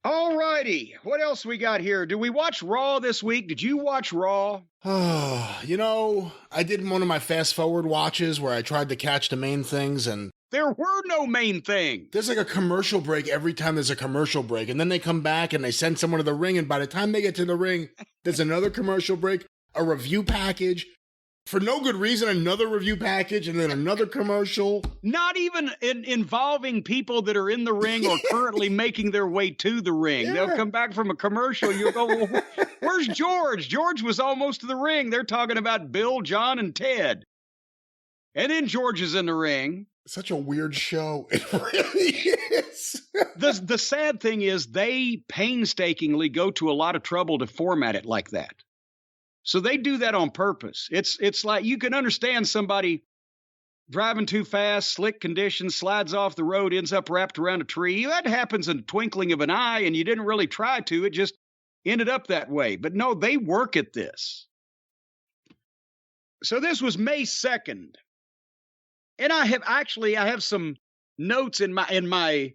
All righty. What else we got here? Did we watch Raw this week? Did you watch Raw? I did one of my fast forward watches where I tried to catch the main things, and there were no main things. There's like a commercial break every time there's a commercial break, and then they come back and they send someone to the ring, and by the time they get to the ring, there's another commercial break, a review package. For no good reason, another review package, and then another commercial. Not even involving people that are in the ring or currently making their way to the ring. Yeah. They'll come back from a commercial. You'll go, well, where's George? George was almost to the ring. They're talking about Bill, John, and Ted. And then George is in the ring. Such a weird show. It really is. The sad thing is they painstakingly go to a lot of trouble to format it like that. So they do that on purpose. It's like you can understand somebody driving too fast, slick conditions, slides off the road, ends up wrapped around a tree. That happens in the twinkling of an eye, and you didn't really try to. It just ended up that way. But no, they work at this. So this was May 2nd. And I have some notes in my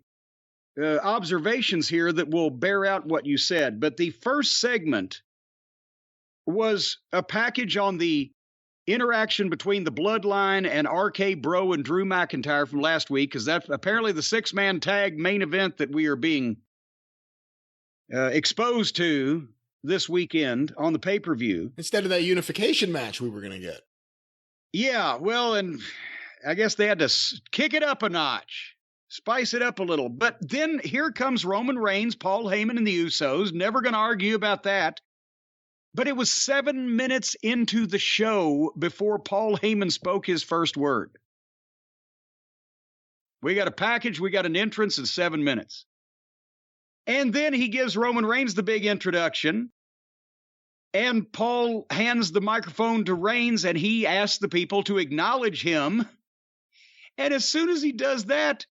observations here that will bear out what you said. But the first segment was a package on the interaction between the Bloodline and RK Bro and Drew McIntyre from last week, because that's apparently the 6-man tag main event that we are being exposed to this weekend on the pay-per-view. Instead of that unification match we were going to get. Yeah, well, and I guess they had to kick it up a notch, spice it up a little. But then here comes Roman Reigns, Paul Heyman, and the Usos. Never going to argue about that. But it was 7 minutes into the show before Paul Heyman spoke his first word. We got a package, we got an entrance in 7 minutes. And then he gives Roman Reigns the big introduction. And Paul hands the microphone to Reigns, and he asks the people to acknowledge him. And as soon as he does that,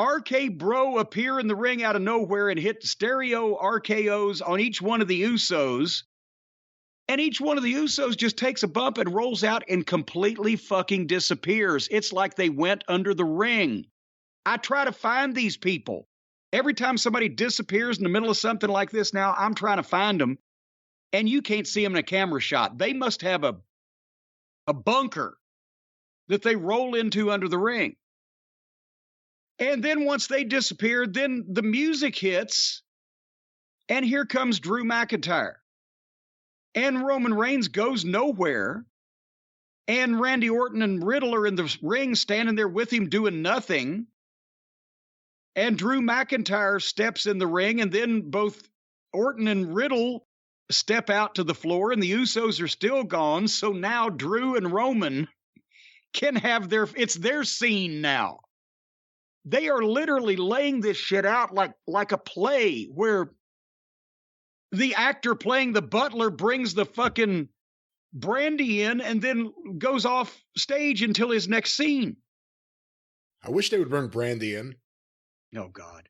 RK Bro appear in the ring out of nowhere and hit stereo RKOs on each one of the Usos. And each one of the Usos just takes a bump and rolls out and completely fucking disappears. It's like they went under the ring. I try to find these people. Every time somebody disappears in the middle of something like this now, I'm trying to find them. And you can't see them in a camera shot. They must have a bunker that they roll into under the ring. And then once they disappear, then the music hits. And here comes Drew McIntyre. And Roman Reigns goes nowhere. And Randy Orton and Riddle are in the ring standing there with him doing nothing. And Drew McIntyre steps in the ring, and then both Orton and Riddle step out to the floor, and the Usos are still gone. So now Drew and Roman can have it's their scene now. They are literally laying this shit out like a play where the actor playing the butler brings the fucking brandy in and then goes off stage until his next scene. I wish they would bring brandy in. Oh, God.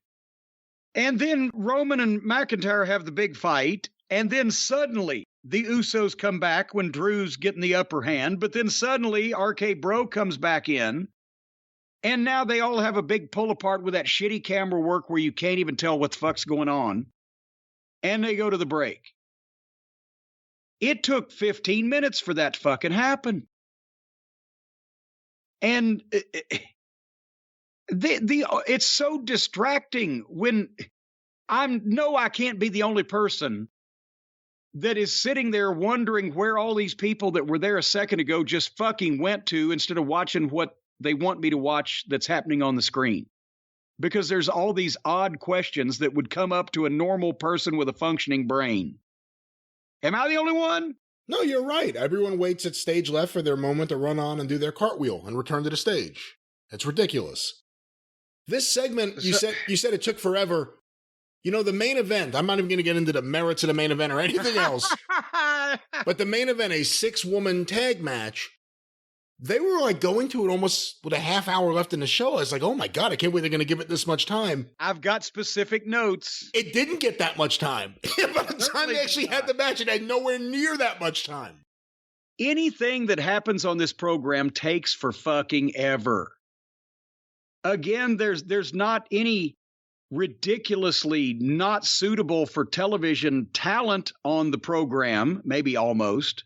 And then Roman and McIntyre have the big fight. And then suddenly the Usos come back when Drew's getting the upper hand. But then suddenly RK Bro comes back in. And now they all have a big pull apart with that shitty camera work where you can't even tell what the fuck's going on. And they go to the break. It took 15 minutes for that to fucking happen. And it's so distracting when I can't be the only person that is sitting there wondering where all these people that were there a second ago just fucking went to instead of watching what they want me to watch that's happening on the screen. Because there's all these odd questions that would come up to a normal person with a functioning brain. Am I the only one? No, you're right. Everyone waits at stage left for their moment to run on and do their cartwheel and return to the stage. It's ridiculous. This segment, you said it took forever. You know, the main event, I'm not even going to get into the merits of the main event or anything else. But the main event, a 6-woman tag match, they were like going to it almost with a half hour left in the show. I was like, oh my God, I can't believe they're going to give it this much time. I've got specific notes. It didn't get that much time. By the time they actually had the match, it had nowhere near that much time. Anything that happens on this program takes for fucking ever. Again, there's not any ridiculously not suitable for television talent on the program, maybe almost.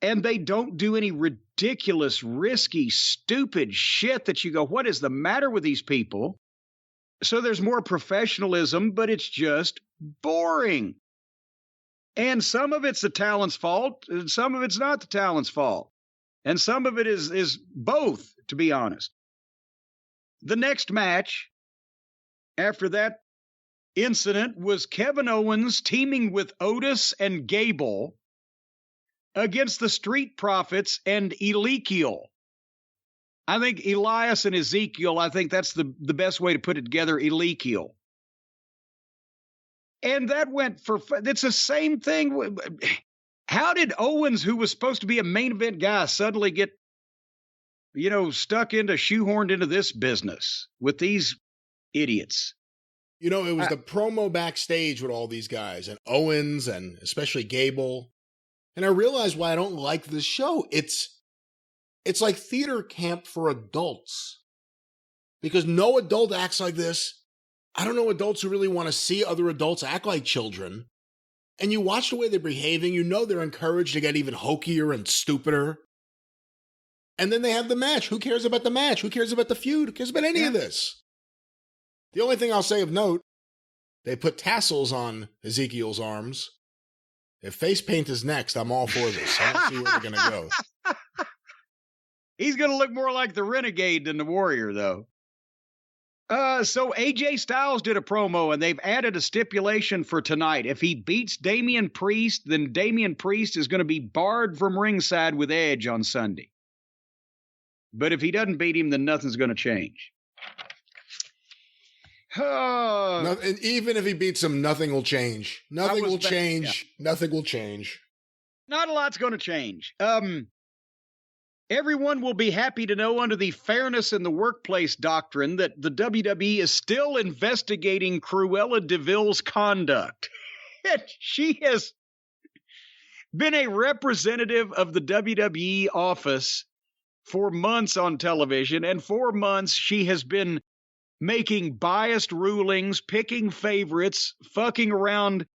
And they don't do any ridiculous, risky, stupid shit that you go, what is the matter with these people? So there's more professionalism, but it's just boring. And some of it's the talent's fault, and some of it's not the talent's fault. And some of it is both, to be honest. The next match after that incident was Kevin Owens teaming with Otis and Gable against the Street Profits and Ezekiel. I think Elias and Ezekiel, I think that's the best way to put it together, Ezekiel. And that went for, it's the same thing. How did Owens, who was supposed to be a main event guy, suddenly get, shoehorned into this business with these idiots? It was the promo backstage with all these guys and Owens and especially Gable. And I realized why I don't like this show. It's like theater camp for adults. Because no adult acts like this. I don't know adults who really want to see other adults act like children. And you watch the way they're behaving, they're encouraged to get even hokier and stupider. And then they have the match. Who cares about the match? Who cares about the feud? Who cares about any of this? The only thing I'll say of note, they put tassels on Ezekiel's arms. If face paint is next, I'm all for this. I don't see where they're going to go. He's going to look more like the Renegade than the Warrior, though. So AJ Styles did a promo, and they've added a stipulation for tonight. If he beats Damian Priest, then Damian Priest is going to be barred from ringside with Edge on Sunday. But if he doesn't beat him, then nothing's going to change. And even if he beats him, nothing will change. Nothing will change. Yeah. Nothing will change. Not a lot's going to change. Everyone will be happy to know under the fairness in the workplace doctrine that the WWE is still investigating Cruella DeVille's conduct. She has been a representative of the WWE office for months on television, and for months she has been making biased rulings, picking favorites, fucking around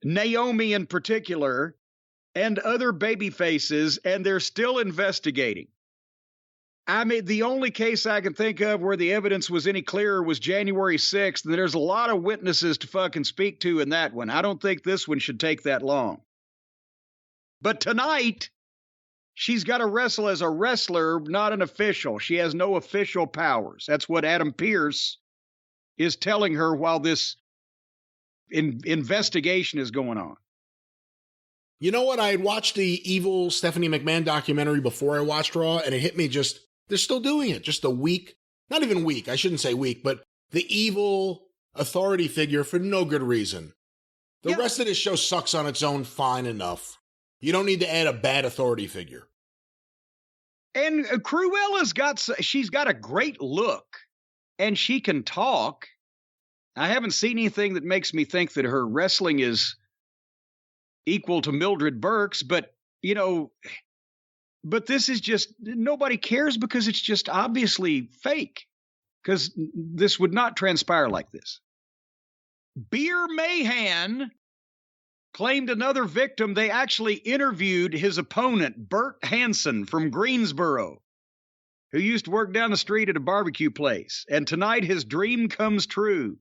Naomi in particular, and other baby faces, and they're still investigating. I mean, the only case I can think of where the evidence was any clearer was January 6th, and there's a lot of witnesses to fucking speak to in that one. I don't think this one should take that long. But tonight, she's got to wrestle as a wrestler, not an official. She has no official powers. That's what Adam Pearce is telling her while this investigation is going on. You know what? I had watched the evil Stephanie McMahon documentary before I watched Raw, and it hit me they're still doing it. Just a weak, not even weak, I shouldn't say weak, but the evil authority figure for no good reason. The rest of this show sucks on its own fine enough. You don't need to add a bad authority figure. And Cruella's she's got a great look, and she can talk. I haven't seen anything that makes me think that her wrestling is equal to Mildred Burke's, but this is just, nobody cares because it's just obviously fake, because this would not transpire like this. Beer Mahan claimed another victim. They actually interviewed his opponent, Bert Hansen from Greensboro, who used to work down the street at a barbecue place. And tonight his dream comes true.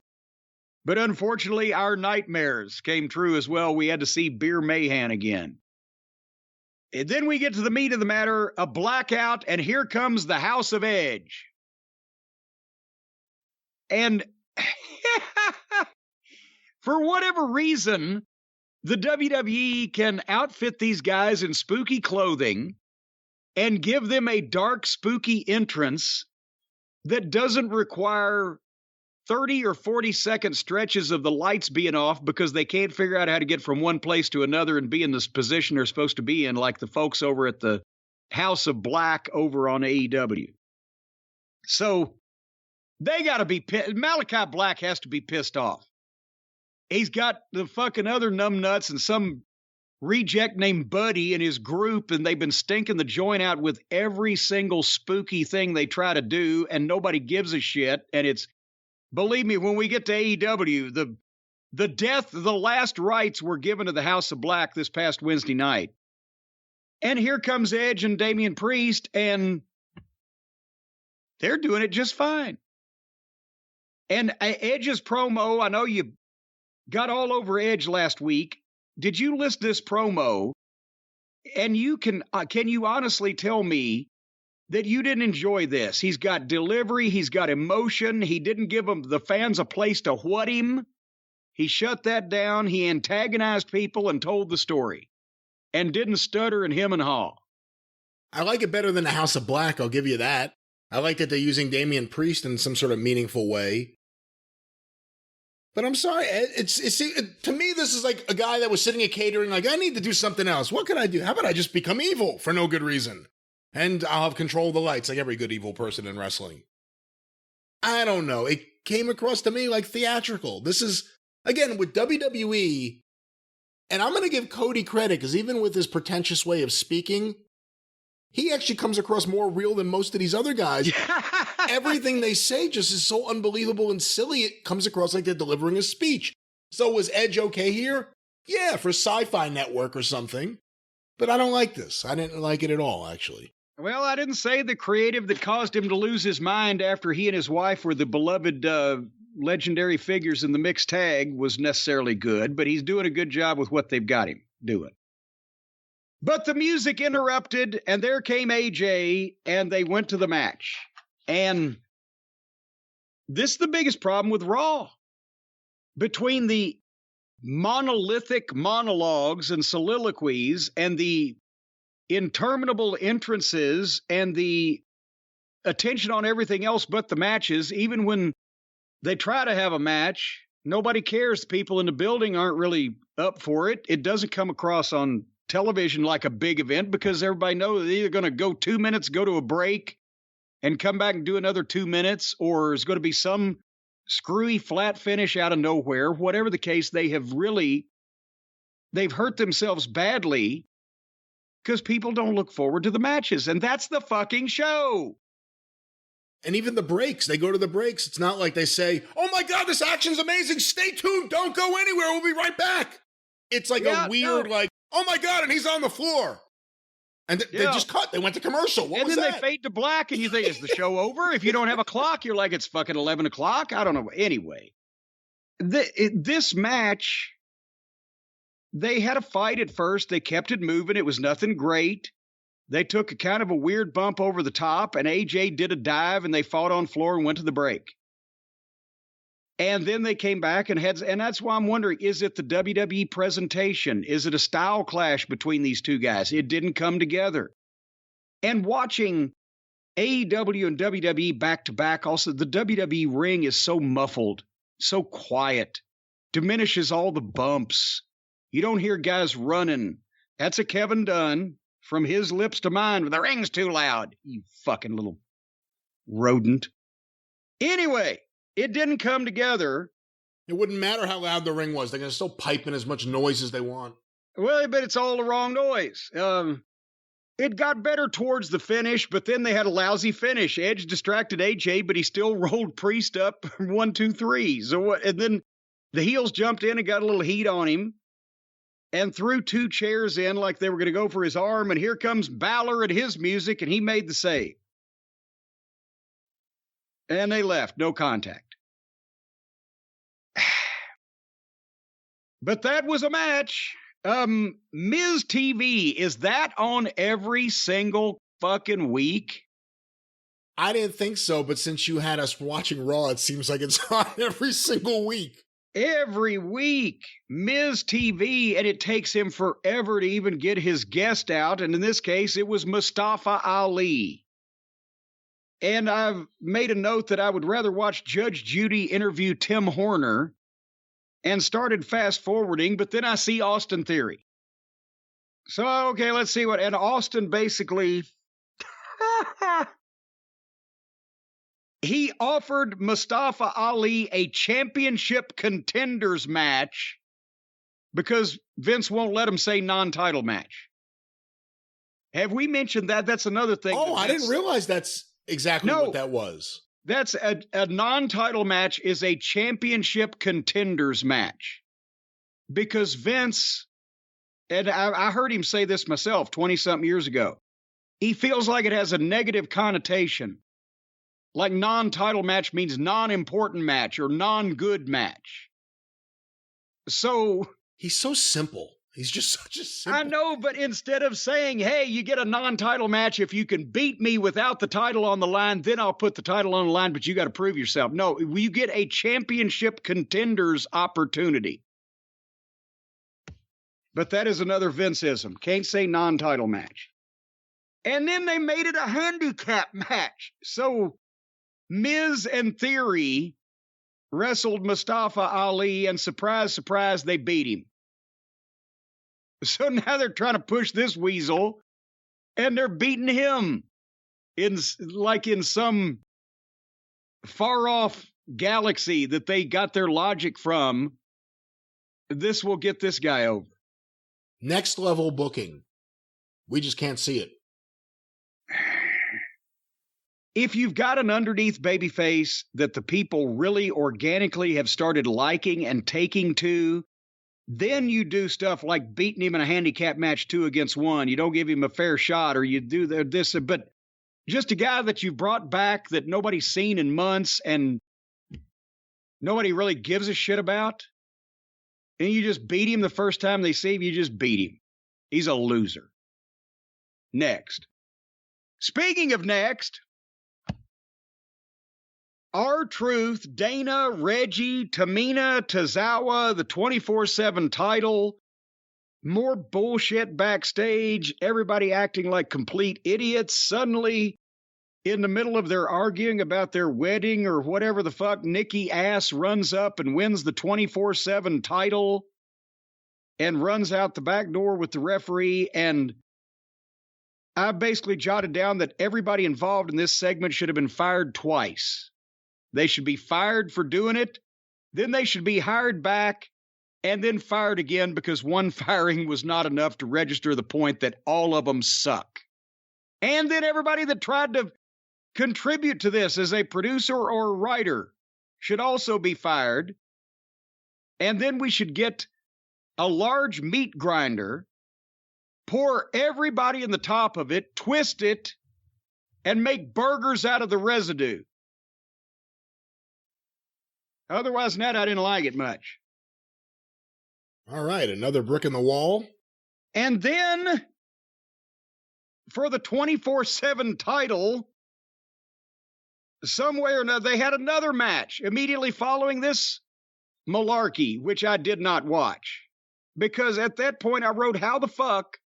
But unfortunately, our nightmares came true as well. We had to see Beer Mahan again. And then we get to the meat of the matter, a blackout, and here comes the House of Edge. And for whatever reason, the WWE can outfit these guys in spooky clothing and give them a dark, spooky entrance that doesn't require 30 or 40-second stretches of the lights being off because they can't figure out how to get from one place to another and be in this position they're supposed to be in, like the folks over at the House of Black over on AEW. So they got to be pissed. Malachi Black has to be pissed off. He's got the fucking other numbnuts and some reject named Buddy and his group, and they've been stinking the joint out with every single spooky thing they try to do, and nobody gives a shit, and it's Believe me, when we get to AEW, the last rites were given to the House of Black this past Wednesday night. And here comes Edge and Damian Priest, and they're doing it just fine. And Edge's promo, I know you got all over Edge last week. Did you listen to this promo? And can you honestly tell me that you didn't enjoy this? He's got delivery. He's got emotion. He didn't give the fans a place to what him. He shut that down. He antagonized people and told the story and didn't stutter and hem and haw. I like it better than the House of Black. I'll give you that. I like that they're using Damian Priest in some sort of meaningful way. But I'm sorry, to me, this is like a guy that was sitting at catering, like, I need to do something else. What can I do? How about I just become evil for no good reason? And I'll have control of the lights like every good evil person in wrestling. I don't know. It came across to me like theatrical. This is, again, with WWE, and I'm going to give Cody credit, because even with his pretentious way of speaking, he actually comes across more real than most of these other guys. Everything they say just is so unbelievable and silly, it comes across like they're delivering a speech. So was Edge okay here? Yeah, for Sci-Fi Network or something. But I don't like this. I didn't like it at all, actually. Well, I didn't say the creative that caused him to lose his mind after he and his wife were the beloved legendary figures in the mixed tag was necessarily good, but he's doing a good job with what they've got him doing. But the music interrupted, and there came AJ, and they went to the match. And this is the biggest problem with Raw. Between the monolithic monologues and soliloquies and the interminable entrances and the attention on everything else but the matches, even when they try to have a match, nobody cares. The people in the building aren't really up for it. It doesn't come across on television like a big event because everybody knows they're either going to go 2 minutes, go to a break, and come back and do another 2 minutes, or there's going to be some screwy flat finish out of nowhere. Whatever the case, they've hurt themselves badly because people don't look forward to the matches, and that's the fucking show. And even the breaks, they go to the breaks. It's not like they say, oh my God, this action's amazing. Stay tuned. Don't go anywhere. We'll be right back. It's like a weird, like, oh my God, and he's on the floor. And they just cut. They went to commercial. What was that? And then they fade to black, and you think, is the show over? If you don't have a clock, you're like, it's fucking 11 o'clock. I don't know. Anyway, this match, they had a fight at first. They kept it moving. It was nothing great. They took a kind of a weird bump over the top, and AJ did a dive, and they fought on floor and went to the break. And then they came back and that's why I'm wondering, is it the WWE presentation? Is it a style clash between these two guys? It didn't come together. And watching AEW and WWE back to back, also the WWE ring is so muffled, so quiet, diminishes all the bumps. You don't hear guys running. That's a Kevin Dunn from his lips to mine. The ring's too loud. You fucking little rodent. Anyway. It didn't come together. It wouldn't matter how loud the ring was. They're going to still pipe in as much noise as they want. Well, but it's all the wrong noise. It got better towards the finish, but then they had a lousy finish. Edge distracted AJ, but he still rolled Priest up 1, 2, 3. And then the heels jumped in and got a little heat on him and threw 2 chairs in like they were going to go for his arm. And here comes Balor at his music, and he made the save. And they left, no contact. But that was a match. Miz TV, is that on every single fucking week? I didn't think so, but since you had us watching Raw, it seems like it's on every single week. Every week, Miz TV, and it takes him forever to even get his guest out. And in this case, it was Mustafa Ali. And I've made a note that I would rather watch Judge Judy interview Tim Horner and started fast forwarding, but then I see Austin Theory. So, okay, let's see what, and Austin basically, he offered Mustafa Ali a championship contenders match because Vince won't let him say non-title match. Have we mentioned that? That's another thing. Oh, I didn't realize that's exactly what that was. That's a non-title match is a championship contenders match. Because Vince, and I heard him say this myself 20-something years ago, he feels like it has a negative connotation. Like non-title match means non-important match or non-good match. So... He's so simple. He's just such a simple... I know, but instead of saying, hey, you get a non-title match if you can beat me without the title on the line, then I'll put the title on the line, but you got to prove yourself. No, you get a championship contenders opportunity. But that is another Vinceism. Can't say non-title match. And then they made it a handicap match. So Miz and Theory wrestled Mustafa Ali, and surprise, surprise, they beat him. So now they're trying to push this weasel, and they're beating him in some far-off galaxy that they got their logic from. This will get this guy over. Next level booking. We just can't see it. If you've got an underneath babyface that the people really organically have started liking and taking to, then you do stuff like beating him in a handicap match 2 against 1. You don't give him a fair shot, or you do this. But just a guy that you've brought back that nobody's seen in months and nobody really gives a shit about, and you just beat him the first time they see him, you just beat him. He's a loser. Next. Speaking of next, R-Truth, Dana, Reggie, Tamina, Tozawa, the 24/7 title, more bullshit backstage, everybody acting like complete idiots. Suddenly, in the middle of their arguing about their wedding or whatever the fuck, Nikki Ass runs up and wins the 24/7 title and runs out the back door with the referee. And I basically jotted down that everybody involved in this segment should have been fired twice. They should be fired for doing it, then they should be hired back, and then fired again because one firing was not enough to register the point that all of them suck. And then everybody that tried to contribute to this as a producer or writer should also be fired. And then we should get a large meat grinder, pour everybody in the top of it, twist it, and make burgers out of the residue. Otherwise than that, I didn't like it much. All right, another brick in the wall. And then, for the 24/7 title, some way or another, they had another match immediately following this malarkey, which I did not watch. Because at that point, I wrote, how the fuck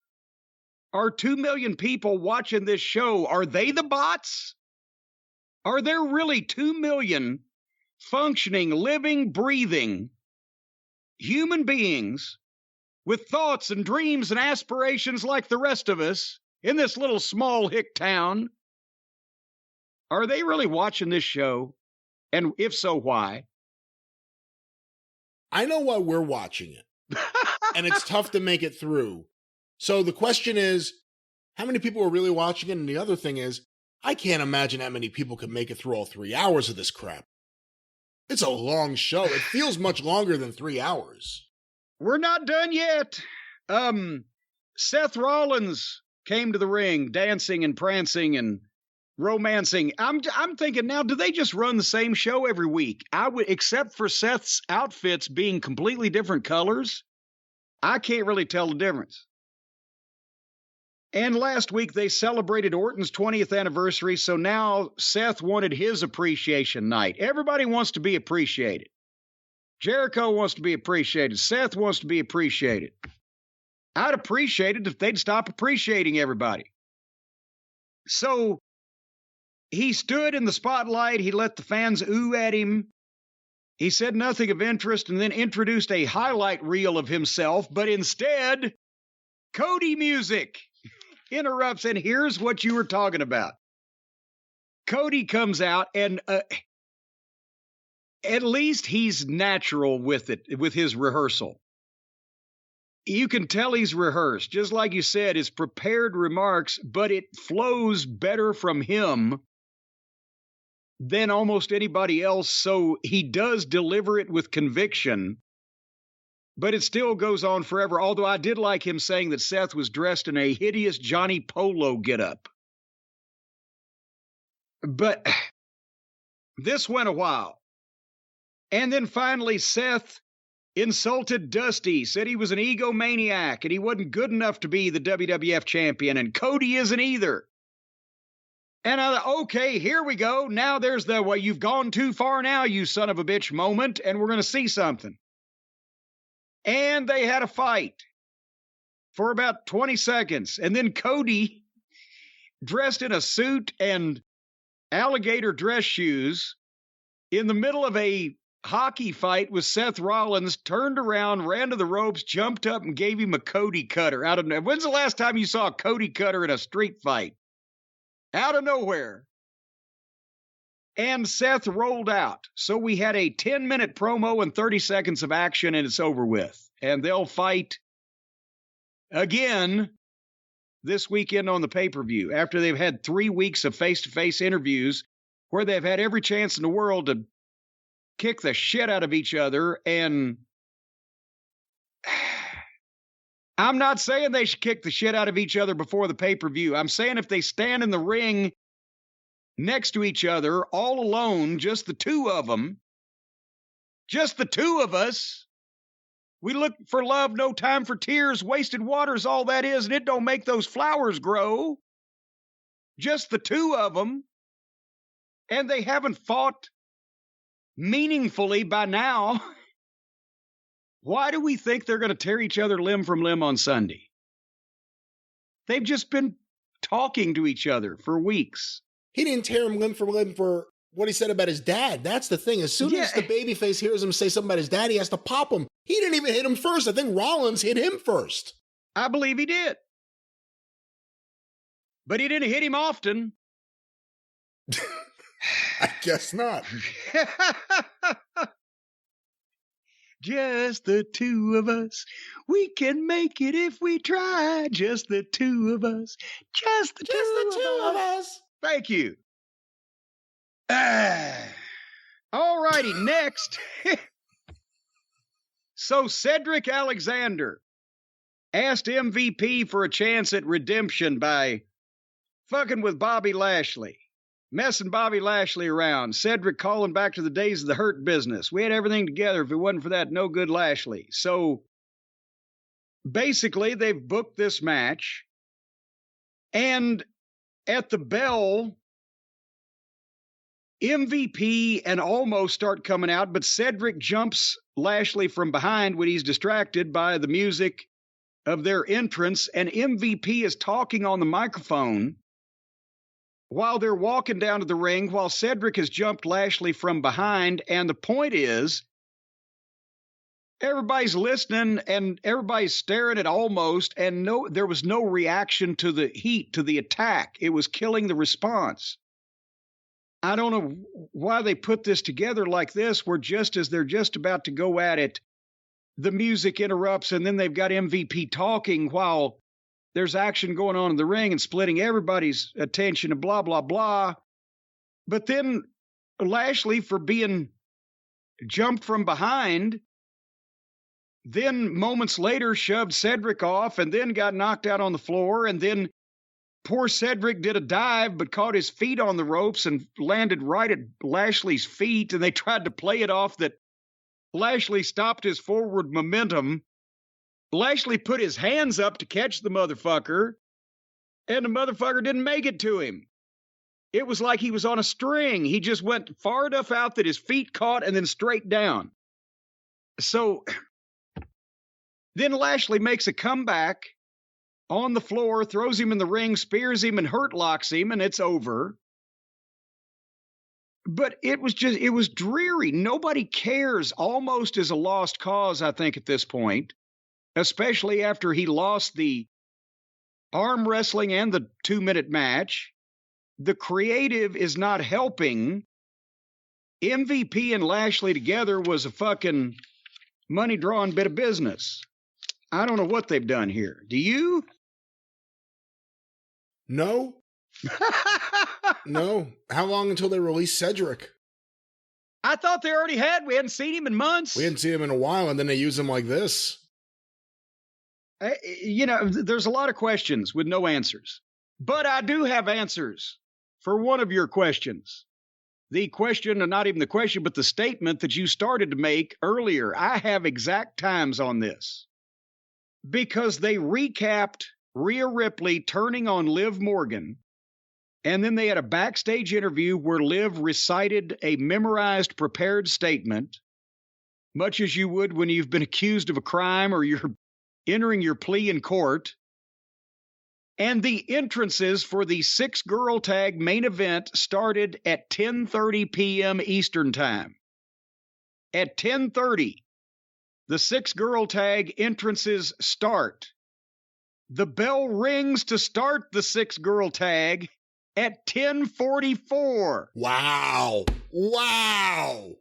are 2 million people watching this show? Are they the bots? Are there really 2 million functioning, living, breathing human beings with thoughts and dreams and aspirations like the rest of us in this little small hick town? Are they really watching this show? And if so, why? I know why we're watching it. And it's tough to make it through. So the question is, how many people are really watching it? And the other thing is, I can't imagine how many people could make it through all 3 hours of this crap. It's a long show. It feels much longer than 3 hours. We're not done yet. Seth Rollins came to the ring, dancing and prancing and romancing. I'm thinking now, do they just run the same show every week? Except for Seth's outfits being completely different colors. I can't really tell the difference. And last week they celebrated Orton's 20th anniversary, so now Seth wanted his appreciation night. Everybody wants to be appreciated. Jericho wants to be appreciated. Seth wants to be appreciated. I'd appreciate it if they'd stop appreciating everybody. So he stood in the spotlight. He let the fans ooh at him. He said nothing of interest and then introduced a highlight reel of himself, but instead, Cody music interrupts, and here's what you were talking about. Cody comes out, and at least he's natural with it, with his rehearsal. You can tell he's rehearsed. Just like you said, it's prepared remarks, but it flows better from him than almost anybody else, so he does deliver it with conviction, but it still goes on forever, although I did like him saying that Seth was dressed in a hideous Johnny Polo getup. But this went a while. And then finally, Seth insulted Dusty, said he was an egomaniac, and he wasn't good enough to be the WWF champion, and Cody isn't either. And I thought, okay, here we go. Now there's the, well, you've gone too far now, you son of a bitch moment, and we're going to see something. And they had a fight for about 20 seconds. And then Cody, dressed in a suit and alligator dress shoes, in the middle of a hockey fight with Seth Rollins, turned around, ran to the ropes, jumped up, and gave him a Cody cutter. Out of, when's the last time you saw a Cody cutter in a street fight? Out of nowhere. And Seth rolled out. So we had a 10-minute promo and 30 seconds of action, and it's over with. And they'll fight again this weekend on the pay-per-view after they've had 3 weeks of face-to-face interviews where they've had every chance in the world to kick the shit out of each other. And I'm not saying they should kick the shit out of each other before the pay-per-view. I'm saying if they stand in the ring next to each other, all alone, just the two of them, just the two of us, we look for love, no time for tears, wasted water's all that is, and it don't make those flowers grow. Just the two of them, and they haven't fought meaningfully by now. Why do we think they're going to tear each other limb from limb on Sunday? They've just been talking to each other for weeks. He didn't tear him limb from limb for what he said about his dad. That's the thing. As soon as the babyface hears him say something about his dad, he has to pop him. He didn't even hit him first. I think Rollins hit him first. I believe he did. But he didn't hit him often. I guess not. Just the two of us. We can make it if we try. Just the two of us. Just the two of us. Thank you. All righty, next. So Cedric Alexander asked MVP for a chance at redemption by fucking with Bobby Lashley. Messing Bobby Lashley around. Cedric calling back to the days of the Hurt Business. We had everything together. If it wasn't for that, no good Lashley. So basically, they've booked this match. And at the bell, MVP and Almost start coming out, but Cedric jumps Lashley from behind when he's distracted by the music of their entrance. And MVP is talking on the microphone while they're walking down to the ring, while Cedric has jumped Lashley from behind. And the point is, everybody's listening and everybody's staring at Almost, and there was no reaction to the heat, to the attack. It was killing the response. I don't know why they put this together like this, where just as they're just about to go at it, the music interrupts, and then they've got MVP talking while there's action going on in the ring and splitting everybody's attention and blah, blah, blah. But then Lashley, for being jumped from behind, then moments later shoved Cedric off and then got knocked out on the floor. And then poor Cedric did a dive but caught his feet on the ropes and landed right at Lashley's feet. And they tried to play it off that Lashley stopped his forward momentum. Lashley put his hands up to catch the motherfucker, and the motherfucker didn't make it to him. It was like he was on a string. He just went far enough out that his feet caught and then straight down. So then Lashley makes a comeback on the floor, throws him in the ring, spears him, and hurt locks him, and it's over. But it was dreary. Nobody cares. Almost is a lost cause, I think, at this point, especially after he lost the arm wrestling and the 2-minute match. The creative is not helping. MVP and Lashley together was a fucking money-drawing bit of business. I don't know what they've done here. Do you? No, No. How long until they release Cedric? I thought they already had. We hadn't seen him in months. We hadn't seen him in a while, and then they use him like this. There's a lot of questions with no answers. But I do have answers for one of your questions. The question, and not even the question, but the statement that you started to make earlier. I have exact times on this. Because they recapped Rhea Ripley turning on Liv Morgan, and then they had a backstage interview where Liv recited a memorized, prepared statement, much as you would when you've been accused of a crime or you're entering your plea in court. And the entrances for the 6-girl tag main event started at 10:30 p.m. Eastern Time. At 10:30, the 6-girl tag entrances start. The bell rings to start the 6-girl tag at 10:44. Wow. Wow.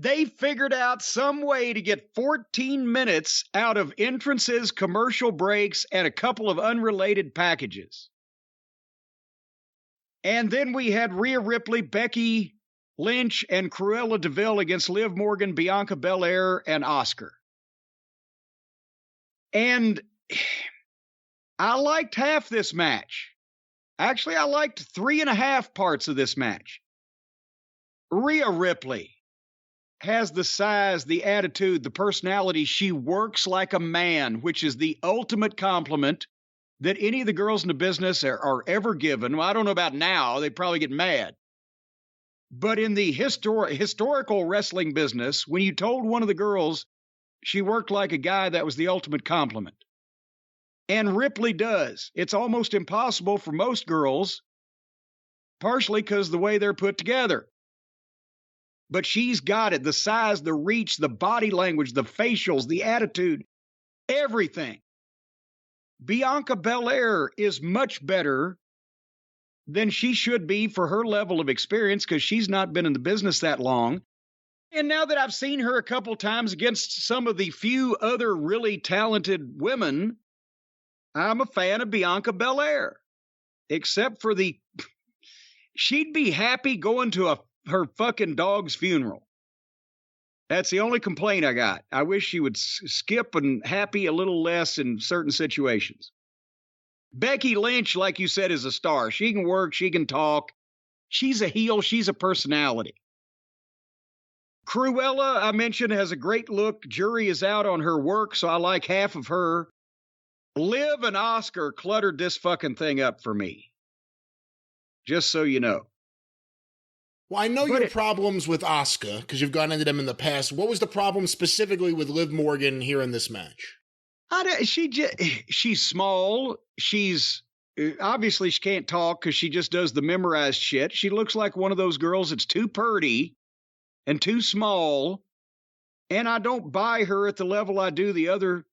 They figured out some way to get 14 minutes out of entrances, commercial breaks, and a couple of unrelated packages. And then we had Rhea Ripley, Becky Lynch, and Cruella Deville against Liv Morgan, Bianca Belair, and Asuka. And I liked half this match. Actually, I liked 3.5 parts of this match. Rhea Ripley has the size, the attitude, the personality. She works like a man, which is the ultimate compliment that any of the girls in the business are ever given. Well, I don't know about now. They probably get mad. But in the historical wrestling business, when you told one of the girls she worked like a guy, that was the ultimate compliment. And Ripley does. It's almost impossible for most girls, partially because of the way they're put together. But she's got it. The size, the reach, the body language, the facials, the attitude, everything. Bianca Belair is much better than she should be for her level of experience because she's not been in the business that long. And now that I've seen her a couple times against some of the few other really talented women, I'm a fan of Bianca Belair. Except for she'd be happy going to her fucking dog's funeral. That's the only complaint I got. I wish she would skip and happy a little less in certain situations. Becky Lynch, like you said, is a star. She can work. She can talk. She's a heel. She's a personality. Cruella, I mentioned, has a great look. Jury is out on her work, so I like half of her. Liv and Asuka cluttered this fucking thing up for me. Just so you know. Well, I know your problems with Asuka, because you've gone into them in the past. What was the problem specifically with Liv Morgan here in this match? She's small. She's obviously she can't talk because she just does the memorized shit. She looks like one of those girls that's too purty and too small. And I don't buy her at the level I do the other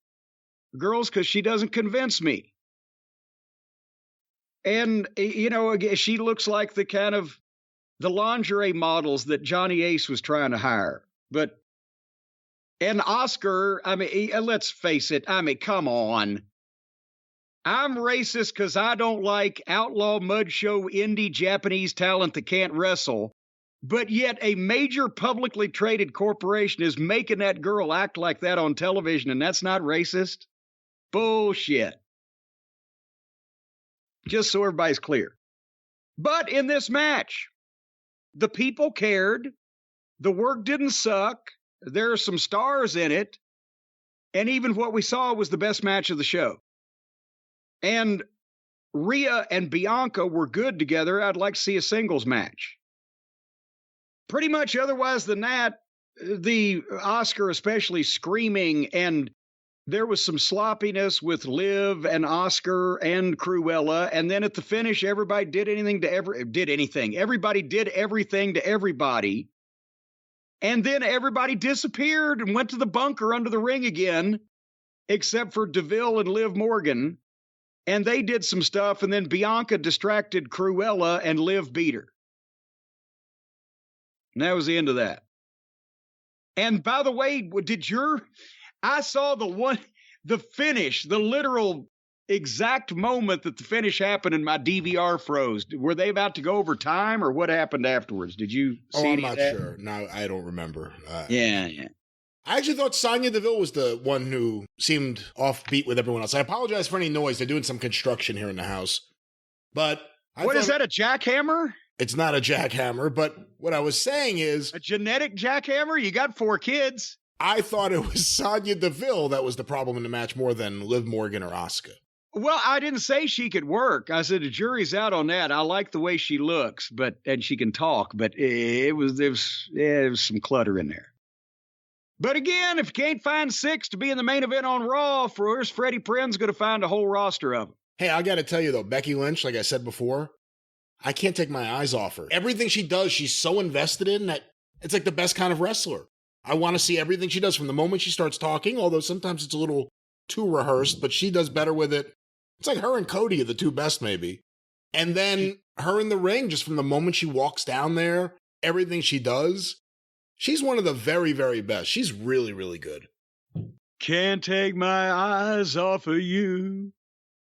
girls because she doesn't convince me. And, she looks like the kind of the lingerie models that Johnny Ace was trying to hire. And Asuka, let's face it. Come on. I'm racist because I don't like outlaw mud show indie Japanese talent that can't wrestle. But yet a major publicly traded corporation is making that girl act like that on television, and that's not racist? Bullshit. Just so everybody's clear. But in this match, the people cared. The work didn't suck. There are some stars in it. And even what we saw was the best match of the show. And Rhea and Bianca were good together. I'd like to see a singles match. Pretty much otherwise than that, the Asuka especially screaming, and there was some sloppiness with Liv and Asuka and Cruella. And then at the finish, everybody did anything to anything. Everybody did everything to everybody. And then everybody disappeared and went to the bunker under the ring again, except for Deville and Liv Morgan. And they did some stuff. And then Bianca distracted Cruella and Liv beat her. And that was the end of that. And by the way, I saw the finish, the literal exact moment that the finish happened and my DVR froze. Were they about to go over time, or what happened afterwards? Did you see I'm any not of that? sure. No, I don't remember. Yeah. I actually thought Sonya Deville was the one who seemed offbeat with everyone else. I apologize for any noise. They're doing some construction here in the house. But What is that, a jackhammer? It's not a jackhammer, but what I was saying is... A genetic jackhammer? You got 4 kids. I thought it was Sonya Deville that was the problem in the match more than Liv Morgan or Asuka. Well, I didn't say she could work. I said the jury's out on that. I like the way she looks, and she can talk, but there was some clutter in there. But again, if you can't find 6 to be in the main event on Raw, where's Freddie Prinze going to find a whole roster of them? Hey, I got to tell you though, Becky Lynch, like I said before, I can't take my eyes off her. Everything she does, she's so invested in that it's like the best kind of wrestler. I want to see everything she does from the moment she starts talking, although sometimes it's a little too rehearsed, but she does better with it. It's like her and Cody are the 2 best, maybe. And then her in the ring, just from the moment she walks down there, everything she does, she's one of the very, very best. She's really, really good. Can't take my eyes off of you.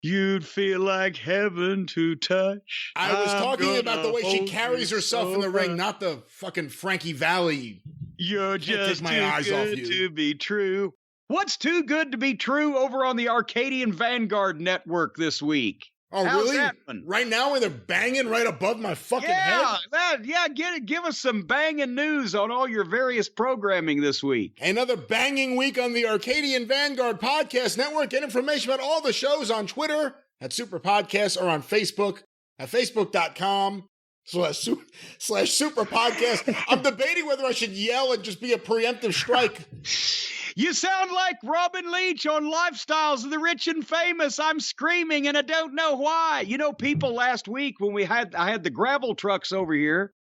You'd feel like heaven to touch. I was talking about the way she carries herself in the ring, not the fucking Frankie Valli. You're just too good to be true. What's too good to be true over on the Arcadian Vanguard Network this week? Oh, How's really? That one? Right now, when they're banging right above my fucking head? Give us some banging news on all your various programming this week. Another banging week on the Arcadian Vanguard Podcast Network. Get information about all the shows on Twitter at Superpodcast or on Facebook at facebook.com/Superpodcast. I'm debating whether I should yell and just be a preemptive strike. You sound like Robin Leach on Lifestyles of the Rich and Famous. I'm screaming and I don't know why. You know, people last week when I had the gravel trucks over here,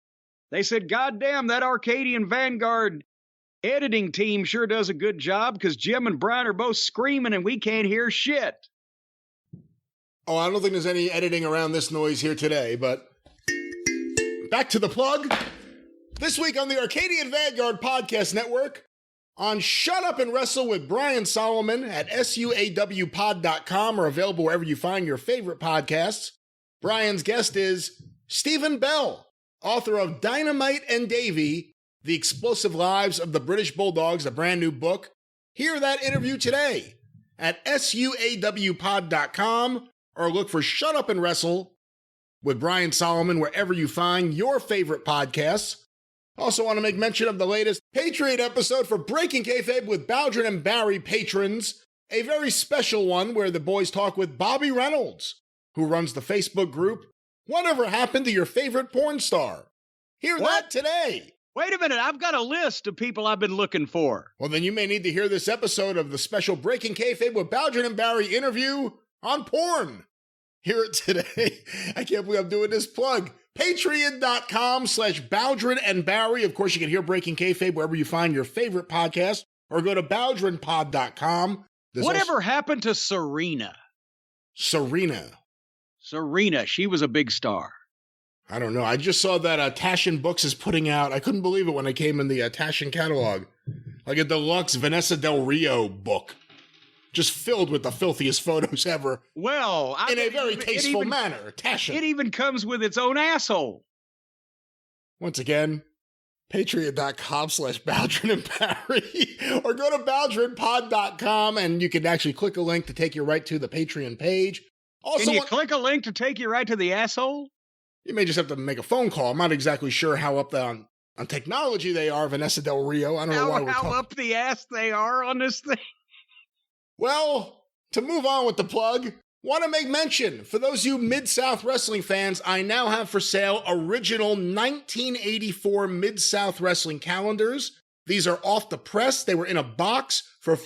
they said, God damn, that Arcadian Vanguard editing team sure does a good job because Jim and Brian are both screaming and we can't hear shit. Oh, I don't think there's any editing around this noise here today, but back to the plug. This week on the Arcadian Vanguard Podcast Network, on Shut Up and Wrestle with Brian Solomon at suawpod.com or available wherever you find your favorite podcasts. Brian's guest is Stephen Bell, author of Dynamite and Davey, The Explosive Lives of the British Bulldogs, a brand new book. Hear that interview today at suawpod.com or look for Shut Up and Wrestle with Brian Solomon wherever you find your favorite podcasts. Also want to make mention of the latest Patreon episode for Breaking Kayfabe with Baldwin and Barry patrons, a very special one where the boys talk with Bobby Reynolds, who runs the Facebook group, Whatever Happened to Your Favorite Porn Star? Hear that today. Wait a minute, I've got a list of people I've been looking for. Well, then you may need to hear this episode of the special Breaking Kayfabe with Baldwin and Barry interview on porn. Hear it today. I can't believe I'm doing this plug. Patreon.com/Baldwin and Barry. Of course, you can hear Breaking Kayfabe wherever you find your favorite podcast, or go to BaldwinPod.com. Whatever happened to Serena? Serena, she was a big star. I don't know. I just saw that Tashin Books is putting out, I couldn't believe it when I came in the Tashin catalog, like a deluxe Vanessa Del Rio book, just filled with the filthiest photos ever. Well, in a very tasteful manner. Tashin. It even comes with its own asshole. Once again, Patreon.com/Baldwin and Barry, or go to BaldwinPod.com and you can actually click a link to take you right to the Patreon page. Also, can you click a link to take you right to the asshole? You may just have to make a phone call. I'm not exactly sure how up on technology they are, Vanessa Del Rio. I don't know why we're talking. How up the ass they are on this thing. Well, to move on with the plug, want to make mention, for those of you Mid-South Wrestling fans, I now have for sale original 1984 Mid-South Wrestling calendars. These are off the press. They were in a box for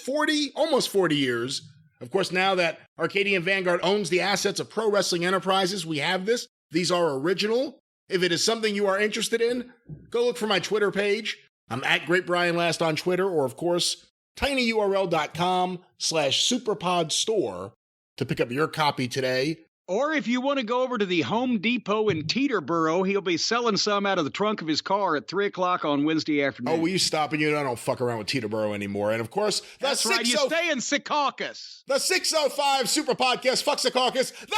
almost 40 years. Of course, now that Arcadian Vanguard owns the assets of Pro Wrestling Enterprises, we have this. These are original. If it is something you are interested in, go look for my Twitter page. I'm at GreatBrianLast on Twitter, or of course, tinyurl.com/superpodstore to pick up your copy today. Or if you want to go over to the Home Depot in Teterboro, he'll be selling some out of the trunk of his car at 3 o'clock on Wednesday afternoon. Oh, will you stop? And I don't fuck around with Teterboro anymore. And of course, that's right. You stay in Secaucus. The 605 Super Podcast, Fuck Secaucus, the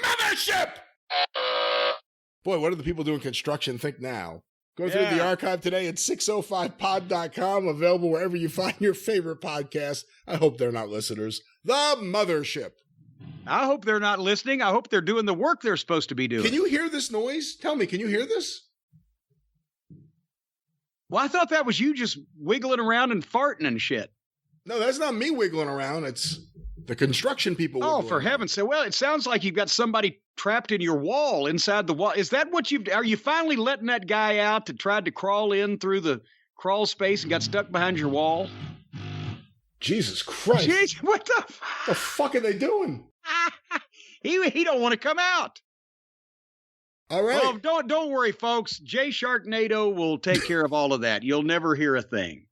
mothership. Boy, what do the people doing construction think now? Go through the archive today at 605pod.com, available wherever you find your favorite podcast. I hope they're not listeners. The mothership. I hope they're not listening. I hope they're doing the work they're supposed to be doing. Can you hear this noise? Tell me, can you hear this? Well, I thought that was you just wiggling around and farting and shit. No, that's not me wiggling around. It's the construction people. Oh, for heaven's sake. Well, it sounds like you've got somebody trapped in your wall, inside the wall. Is that what are you finally letting that guy out that tried to crawl in through the crawl space and got stuck behind your wall? Jesus Christ. Jeez, what the fuck are they doing? He don't want to come out. All right. Well, don't worry, folks. Jay Sharknado will take care of all of that. You'll never hear a thing.